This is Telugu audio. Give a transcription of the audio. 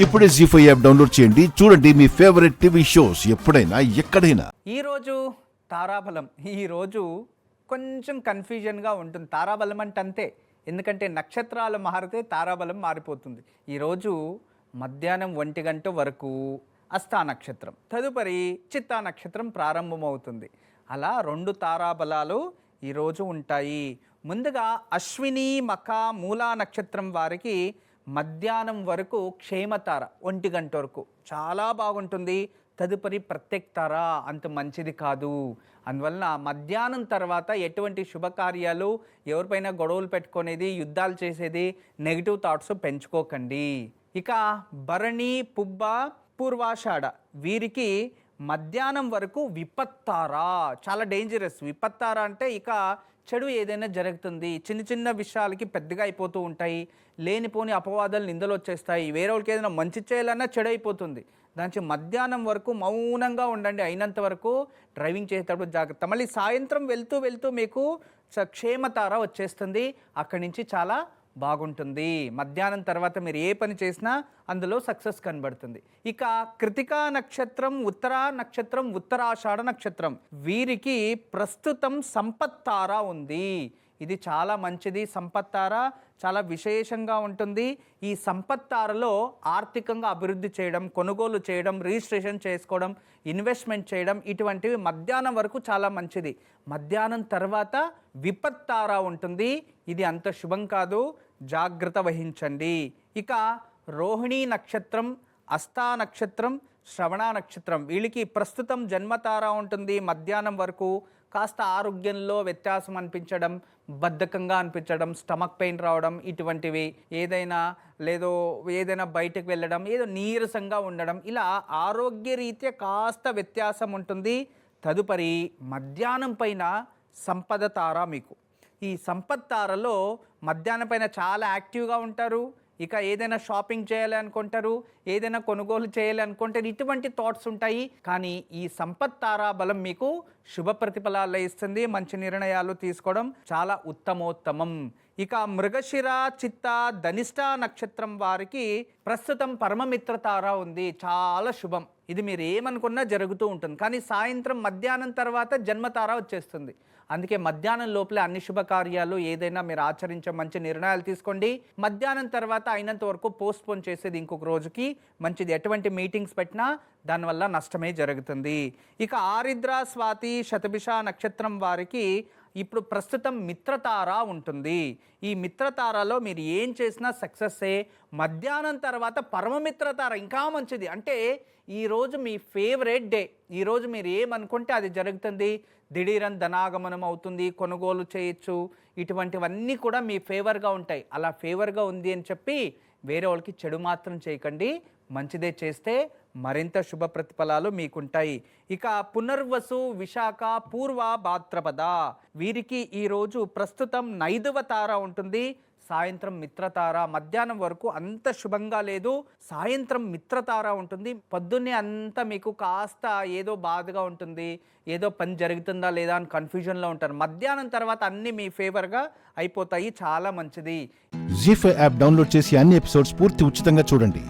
ఇప్పుడే జీ5 యాప్ డౌన్లోడ్ చేయండి. చూడండి మీ ఫేవరెట్ టీవీ షోస్ ఎప్పుడైనా ఎక్కడైనా. ఈరోజు తారాబలం ఈరోజు కొంచెం కన్ఫ్యూజన్గా ఉంటుంది. తారాబలం అంటే అంతే, ఎందుకంటే నక్షత్రాలు మారితే తారాబలం మారిపోతుంది. ఈరోజు మధ్యాహ్నం 1 గంట వరకు అస్థా నక్షత్రం, తదుపరి చిత్తా నక్షత్రం ప్రారంభమవుతుంది. అలా 2 తారాబలాలు ఈరోజు ఉంటాయి. ముందుగా అశ్విని మఖ మూలా నక్షత్రం వారికి మధ్యాహ్నం వరకు క్షేమతార 1 గంట వరకు చాలా బాగుంటుంది. తదుపరి ప్రత్యేక తార అంత మంచిది కాదు. అందువలన మధ్యాహ్నం తర్వాత ఎటువంటి శుభకార్యాలు, ఎవరిపైన గొడవలు పెట్టుకునేది, యుద్ధాలు చేసేది, నెగిటివ్ థాట్స్ పెంచుకోకండి. ఇక భరణి పుబ్బ పూర్వాషాఢ వీరికి మధ్యాహ్నం వరకు విపత్తారా, చాలా డేంజరస్. విపత్తారా అంటే ఇక చెడు ఏదైనా జరుగుతుంది, చిన్న చిన్న విషయాలకి పెద్దగా అయిపోతూ ఉంటాయి, లేనిపోని అపవాదాలు నిందలు వచ్చేస్తాయి, వేరే వాళ్ళకి ఏదైనా మంచి చేయాలన్నా చెడు అయిపోతుంది. దానికి మధ్యాహ్నం వరకు మౌనంగా ఉండండి. అయినంత వరకు డ్రైవింగ్ చేసేటప్పుడు జాగ్రత్త. మళ్ళీ సాయంత్రం వెళ్తూ వెళ్తూ మీకు క్షేమతార వచ్చేస్తుంది, అక్కడి నుంచి చాలా బాగుంటుంది. మధ్యాహ్నం తర్వాత మీరు ఏ పని చేసినా అందులో సక్సెస్ కనబడుతుంది. ఇక కృతికా నక్షత్రం, ఉత్తరా నక్షత్రం, ఉత్తరాషాఢ నక్షత్రం వీరికి ప్రస్తుతం సంపత్తార ఉంది. ఇది చాలా మంచిది. సంపత్తార చాలా విశేషంగా ఉంటుంది. ఈ సంపత్తారలో ఆర్థికంగా అభివృద్ధి చేయడం, కొనుగోలు చేయడం, రిజిస్ట్రేషన్ చేసుకోవడం, ఇన్వెస్ట్మెంట్ చేయడం, ఇటువంటివి మధ్యాహ్నం వరకు చాలా మంచిది. మధ్యాహ్నం తర్వాత విపత్తార ఉంటుంది. ఇది అంత శుభం కాదు, జాగ్రత్త వహించండి. ఇక రోహిణీ నక్షత్రం, అస్థా నక్షత్రం, శ్రవణ నక్షత్రం వీళ్ళకి ప్రస్తుతం జన్మతార ఉంటుంది. మధ్యాహ్నం వరకు కాస్త ఆరోగ్యంలో వ్యత్యాసం అనిపించడం, బద్ధకంగా అనిపించడం, స్టమక్ పెయిన్ రావడం, ఇటువంటివి ఏదైనా బయటకు వెళ్ళడం, ఏదో నీరసంగా ఉండడం, ఇలా ఆరోగ్యరీత్యా కాస్త వ్యత్యాసం ఉంటుంది. తదుపరి మధ్యాహ్నం పైన సంపద తార మీకు. ఈ సంపత్ తారలో మధ్యాహ్నం పైన చాలా యాక్టివ్గా ఉంటారు. ఇక ఏదైనా షాపింగ్ చేయాలి అనుకుంటారు, ఏదైనా కొనుగోలు చేయాలి అనుకుంటారు, ఇటువంటి థాట్స్ ఉంటాయి. కానీ ఈ సంపత్ తారా బలం మీకు శుభ ప్రతిఫలాలు ఇస్తుంది. మంచి నిర్ణయాలు తీసుకోవడం చాలా ఉత్తమోత్తమం. ఇక మృగశిర, చిత్త, ధనిష్ట నక్షత్రం వారికి ప్రస్తుతం పరమమిత్ర తార ఉంది. చాలా శుభం. ఇది మీరు ఏమనుకున్నా జరుగుతూ ఉంటుంది. కానీ సాయంత్రం మధ్యాహ్నం తర్వాత జన్మతార వచ్చేస్తుంది. అందుకే మధ్యాహ్నం లోపలే అన్ని శుభకార్యాలు ఏదైనా మీరు ఆచరించే మంచి నిర్ణయాలు తీసుకోండి. మధ్యాహ్నం తర్వాత అయినంత వరకు పోస్ట్పోన్ చేసేది ఇంకొక రోజుకి మంచిది. ఎటువంటి మీటింగ్స్ పెట్టినా దానివల్ల నష్టమే జరుగుతుంది. ఇక ఆరిద్ర, స్వాతి, శతభిష నక్షత్రం వారికి ఇప్పుడు ప్రస్తుతం మిత్రతార ఉంటుంది. ఈ మిత్రతారలో మీరు ఏం చేసినా సక్సెస్సే. మధ్యాహ్నం తర్వాత పరమమిత్రతార ఇంకా మంచిది. అంటే ఈరోజు మీ ఫేవరెట్ డే. ఈరోజు మీరు ఏమనుకుంటే అది జరుగుతుంది. దిఢీరన్ ధనాగమనం అవుతుంది, కొనుగోలు చేయొచ్చు, ఇటువంటివన్నీ కూడా మీ ఫేవర్గా ఉంటాయి. అలా ఫేవర్గా ఉంది అని చెప్పి వేరే వాళ్ళకి చెడు మాత్రం చేయకండి. మంచిదే చేస్తే మరింత శుభ ప్రతిఫలాలు మీకుంటాయి. ఇక పునర్వసు, విశాఖ, పూర్వ భాద్రపద వీరికి ఈరోజు ప్రస్తుతం నైదవ తార ఉంటుంది. సాయంత్రం మిత్రతార. మధ్యాహ్నం వరకు అంత శుభంగా లేదు, సాయంత్రం మిత్రతార ఉంటుంది. పొద్దున్నే అంతా మీకు కాస్త ఏదో బాధగా ఉంటుంది, ఏదో పని జరుగుతుందా లేదా అని కన్ఫ్యూజన్లో ఉంటారు. మధ్యాహ్నం తర్వాత అన్నీ మీ ఫేవర్గా అయిపోతాయి. చాలా మంచిది. జీ5 యాప్ డౌన్లోడ్ చేసి అన్ని ఎపిసోడ్స్ పూర్తి ఉచితంగా చూడండి.